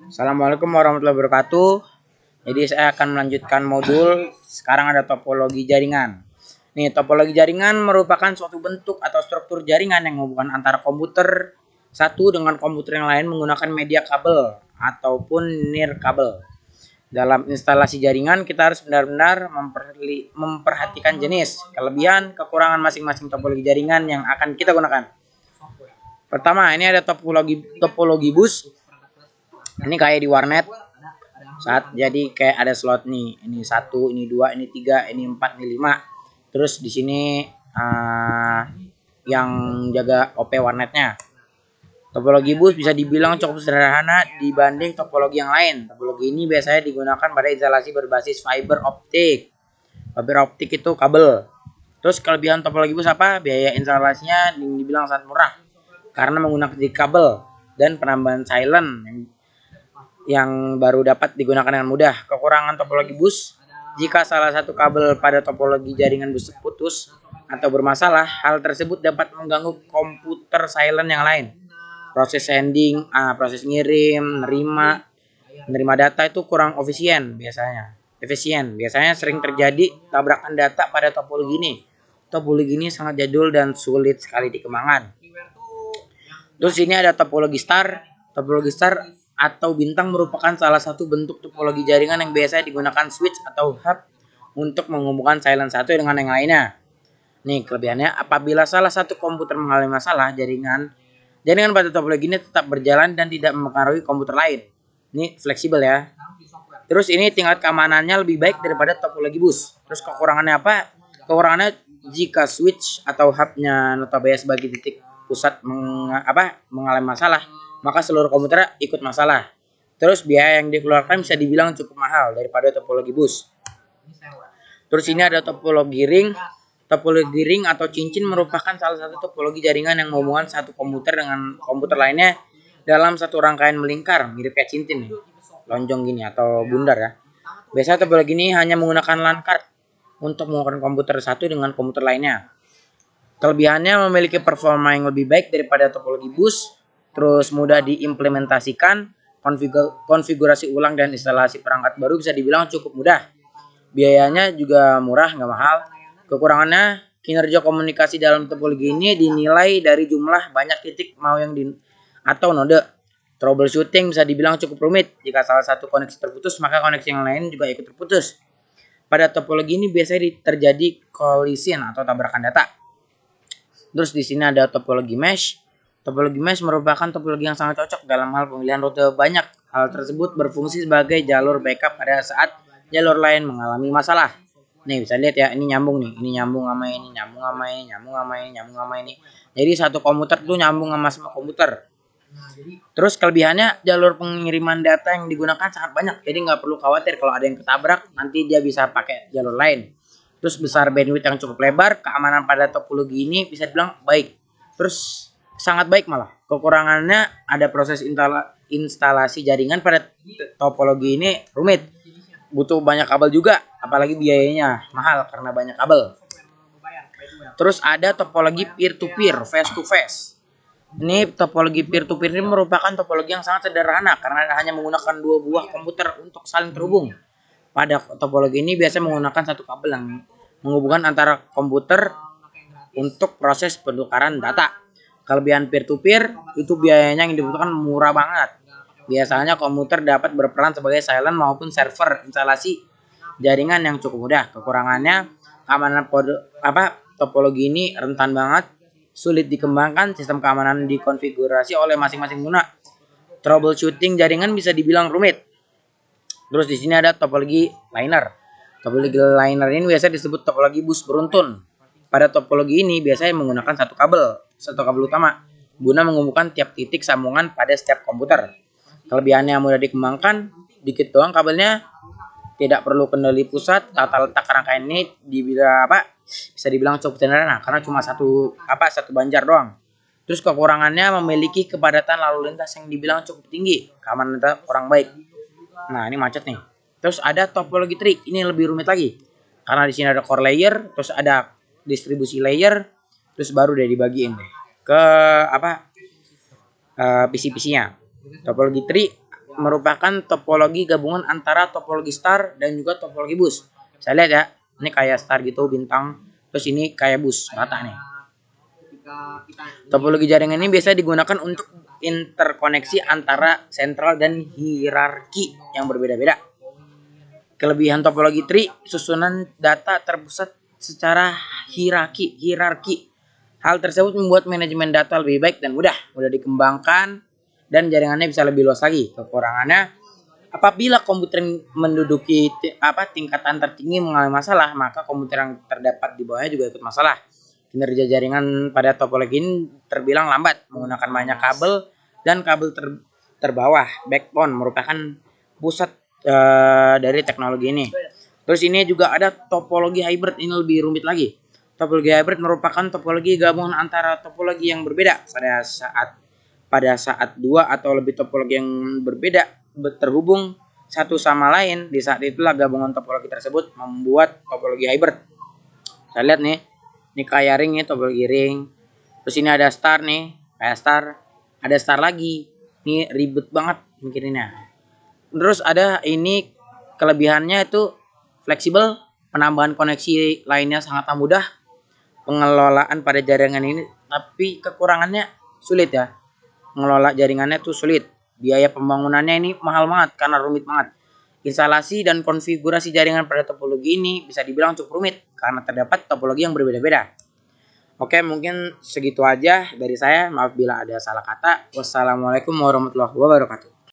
Assalamualaikum warahmatullahi wabarakatuh. Jadi saya akan melanjutkan modul. Sekarang ada topologi jaringan. Nih, topologi jaringan merupakan suatu bentuk atau struktur jaringan yang menghubungkan antara komputer satu dengan komputer yang lain menggunakan media kabel ataupun nirkabel. Dalam instalasi jaringan kita harus benar-benar memperhatikan jenis, kelebihan, kekurangan masing-masing topologi jaringan yang akan kita gunakan. Pertama, ini ada topologi bus. Ini kayak di warnet. Jadi kayak ada slot nih. Ini 1, ini 2, ini 3, ini 4, ini 5. Terus di sini yang jaga OP warnetnya. Topologi bus bisa dibilang cukup sederhana dibanding topologi yang lain. Topologi ini biasanya digunakan pada instalasi berbasis fiber optik. Fiber optik itu kabel. Terus kelebihan topologi bus apa? Biaya instalasinya dibilang sangat murah karena menggunakan kabel dan penambahan silent yang baru dapat digunakan dengan mudah. Kekurangan topologi bus: jika salah satu kabel pada topologi jaringan bus putus atau bermasalah, hal tersebut dapat mengganggu komputer silent yang lain. Proses sending, proses ngirim, menerima data itu kurang efisien biasanya. Biasanya sering terjadi tabrakan data pada topologi ini. Topologi ini sangat jadul dan sulit sekali dikembangkan. Terus ini ada topologi star. Topologi star atau bintang merupakan salah satu bentuk topologi jaringan yang biasa digunakan switch atau hub untuk menghubungkan silent satu dengan yang lainnya. Nih kelebihannya, apabila salah satu komputer mengalami masalah, jaringan pada topologi ini tetap berjalan dan tidak mempengaruhi komputer lain. Ini fleksibel ya. Terus ini tingkat keamanannya lebih baik daripada topologi bus. Terus kekurangannya apa? Kekurangannya jika switch atau hubnya notabene sebagai titik pusat mengalami masalah, maka seluruh komputer ikut masalah. Terus biaya yang dikeluarkan bisa dibilang cukup mahal daripada topologi bus. Terus ini ada topologi ring. Topologi ring atau cincin merupakan salah satu topologi jaringan yang menghubungkan satu komputer dengan komputer lainnya dalam satu rangkaian melingkar, mirip kayak cincin nih, lonjong gini atau bundar ya. Biasanya topologi ini hanya menggunakan LAN card untuk menghubungkan komputer satu dengan komputer lainnya. Kelebihannya memiliki performa yang lebih baik daripada topologi bus, terus mudah diimplementasikan, konfigurasi ulang dan instalasi perangkat baru bisa dibilang cukup mudah. Biayanya juga murah, nggak mahal. Kekurangannya, kinerja komunikasi dalam topologi ini dinilai dari jumlah banyak titik atau node. Troubleshooting bisa dibilang cukup rumit. Jika salah satu koneksi terputus, maka koneksi yang lain juga ikut terputus. Pada topologi ini biasanya terjadi collision atau tabrakan data. Terus di sini ada topologi mesh. Topologi mesh merupakan topologi yang sangat cocok dalam hal pemilihan rute banyak. Hal tersebut berfungsi sebagai jalur backup pada saat jalur lain mengalami masalah. Nih bisa lihat ya, ini nyambung nih, ini nyambung sama ini, nyambung sama ini, nyambung sama ini, nyambung sama ini. Jadi satu komputer tuh nyambung sama semua komputer. Terus kelebihannya, jalur pengiriman data yang digunakan sangat banyak, jadi nggak perlu khawatir kalau ada yang ketabrak, nanti dia bisa pakai jalur lain. Terus besar bandwidth yang cukup lebar, keamanan pada topologi ini bisa dibilang baik. Terus sangat baik malah. Kekurangannya ada proses instalasi jaringan pada topologi ini rumit. Butuh banyak kabel juga, apalagi biayanya mahal karena banyak kabel. Terus ada topologi peer-to-peer, face-to-face. Ini topologi peer-to-peer ini merupakan topologi yang sangat sederhana karena hanya menggunakan dua buah komputer untuk saling terhubung. Pada topologi ini biasanya menggunakan satu kabel yang menghubungkan antara komputer untuk proses penukaran data. Kelebihan peer-to-peer itu biayanya yang dibutuhkan murah banget. Biasanya komputer dapat berperan sebagai silent maupun server instalasi jaringan yang cukup mudah. Kekurangannya, keamanan topologi ini rentan banget, sulit dikembangkan, sistem keamanan dikonfigurasi oleh masing-masing pengguna. Troubleshooting jaringan bisa dibilang rumit. Terus di sini ada topologi liner. Topologi liner ini biasanya disebut topologi bus beruntun. Pada topologi ini biasanya menggunakan satu kabel utama guna menghubungkan tiap titik sambungan pada setiap komputer. Kelebihannya mudah dikembangkan, dikit doang kabelnya, tidak perlu kendali pusat. Tata letak rangkaian ini bisa dibilang cukup sederhana karena cuma satu banjar doang. Terus kekurangannya memiliki kepadatan lalu lintas yang dibilang cukup tinggi, keamanan data kurang baik. Nah, ini macet nih. Terus ada topologi tree, ini lebih rumit lagi. Karena di sini ada core layer, terus ada distribusi layer, terus baru udah dibagiin deh ke PC-PC-nya. Topologi tree merupakan topologi gabungan antara topologi star dan juga topologi bus. Saya lihat ya, ini kayak star gitu bintang, terus ini kayak bus rata nih. Topologi jaringan ini biasa digunakan untuk interkoneksi antara sentral dan hierarki yang berbeda-beda. Kelebihan topologi tree, susunan data terpusat secara hierarki. Hal tersebut membuat manajemen data lebih baik dan mudah dikembangkan dan jaringannya bisa lebih luas lagi. Kekurangannya, apabila komputer menduduki tingkatan tertinggi mengalami masalah, maka komputer yang terdapat di bawahnya juga ikut masalah. Kinerja jaringan pada topologi ini terbilang lambat, menggunakan banyak kabel dan kabel terbawah. Backbone merupakan pusat dari teknologi ini. Terus ini juga ada topologi hybrid, ini lebih rumit lagi. Topologi hybrid merupakan topologi gabungan antara topologi yang berbeda pada saat dua atau lebih topologi yang berbeda terhubung satu sama lain. Di saat itulah gabungan topologi tersebut membuat topologi hybrid. Kita lihat nih, ini kayak ring nih, topologi ring. Terus ini ada star nih, kayak star. Ada star lagi. Ini ribet banget mikirinnya. Terus ada ini kelebihannya itu fleksibel, penambahan koneksi lainnya sangat mudah, pengelolaan pada jaringan ini, tapi kekurangannya sulit ya. Mengelola jaringannya tuh sulit. Biaya pembangunannya ini mahal banget karena rumit banget. Instalasi dan konfigurasi jaringan pada topologi ini bisa dibilang cukup rumit karena terdapat topologi yang berbeda-beda. Oke, mungkin segitu aja dari saya. Maaf bila ada salah kata. Wassalamualaikum warahmatullahi wabarakatuh.